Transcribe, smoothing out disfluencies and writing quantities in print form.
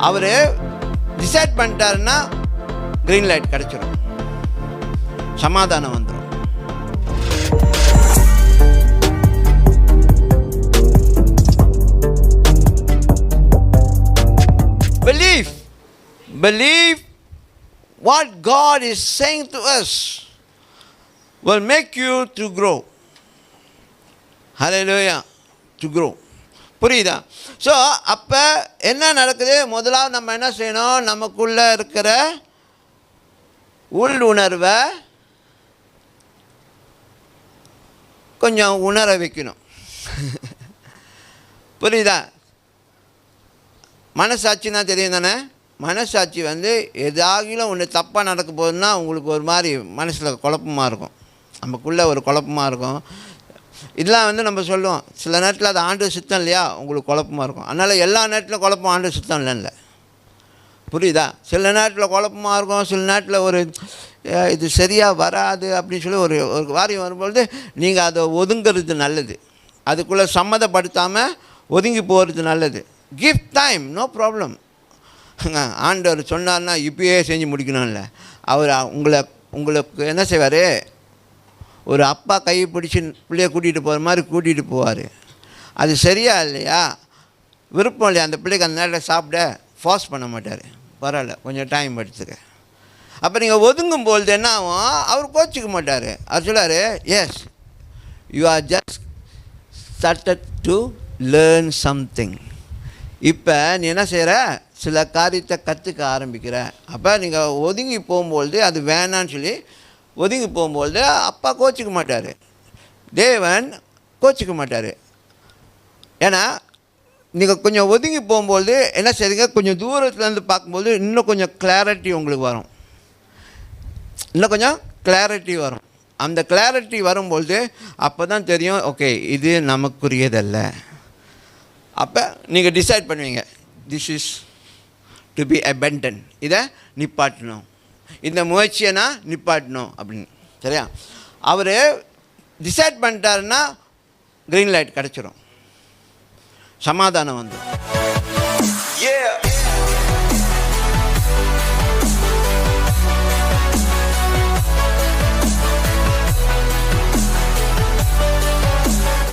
அவர் decide பண்ணிட்டாருன்னா green light கிடச்சிடும், சமாதானம் வந்துடும். Believe what God is saying to us will make you to grow. Hallelujah. To grow. புரியுதா? So அப்போ என்ன நடக்குது? முதலாவது நம்ம என்ன செய்யணும்? நமக்குள்ளே இருக்கிற உள்ளுணர்வை கொஞ்சம் உணர வைக்கணும். புரியுதா? மனசாட்சின்னா தெரியும் தானே? மனசாட்சி எதாகிலும் ஒன்று தப்பாக நடக்க போகுதுன்னா உங்களுக்கு ஒரு மாதிரி மனசில் குழப்பமாக இருக்கும், நமக்குள்ளே ஒரு குழப்பமாக இருக்கும். இதெல்லாம் நம்ம சொல்லுவோம், சில நேரத்தில் அது ஆண்டு சித்தம் இல்லையா, உங்களுக்கு குழப்பமாக இருக்கும். அதனால் எல்லா நேரத்திலும் குழப்பம் ஆண்டு சித்தம் இல்லைல்ல. புரியுதா? சில நேரத்தில் குழப்பமாக இருக்கும், சில நேரத்தில் ஒரு இது சரியாக வராது அப்படின்னு சொல்லி ஒரு ஒரு காரியம் வரும்பொழுது நீங்கள் அதை ஒதுங்கிறது நல்லது. அதுக்குள்ளே சம்மதப்படுத்தாமல் ஒதுங்கி போகிறது நல்லது. Give time, no problem. ஆண்டவர் சொன்னார்னா இப்பயே செஞ்சு முடிக்கணும்ல. அவர் உங்களுக்கு என்ன செய்வார்? ஒரு அப்பா கையை பிடிச்சி பிள்ளைய கூட்டிகிட்டு போகிற மாதிரி கூட்டிகிட்டு போவார். அது சரியா இல்லையா, விருப்பம் இல்லையா அந்த பிள்ளைக்கு அந்த நேரத்தில் சாப்பிட ஃபாஸ்ட் பண்ண மாட்டார். பரவாயில்ல, கொஞ்சம் டைம் எடுத்துக்க. அப்போ நீங்கள் ஒதுங்கும்பொழுது என்ன ஆகும்? அவர் கோச்சிக்க மாட்டார். அவர் சொல்லார், yes you are just started to learn something. இப்போ நீ என்ன செய்கிற? சில காரியத்தை கற்றுக்க ஆரம்பிக்கிற. அப்போ நீங்கள் ஒதுங்கி போகும்பொழுது அது வேணான்னு சொல்லி ஒதுங்கி போகும்பொழுது அப்பா கோச்சிக்க மாட்டார், தேவன் கோச்சிக்க மாட்டார். ஏன்னா நீங்கள் கொஞ்சம் ஒதுங்கி போகும்போது என்ன செய்றீங்க? கொஞ்சம் தூரத்துலேருந்து பார்க்கும்போது இன்னும் கொஞ்சம் கிளாரிட்டி உங்களுக்கு வரும், இன்னும் கொஞ்சம் கிளாரிட்டி வரும். அந்த கிளாரிட்டி வரும்பொழுது அப்போ தான் தெரியும், ஓகே இது நமக்குரியதல்ல. அப்போ நீங்கள் டிசைட் பண்ணுவீங்க, this is to be abandoned, இதை நிப்பாட்டணும், இந்த முயற்சியை நான் நிப்பாட்டணும் அப்படின்னு. சரியா? அவர் டிசைட் பண்ணிட்டாருன்னா க்ரீன் லைட் கிடச்சிடும், சமாதானம் வந்துடும்.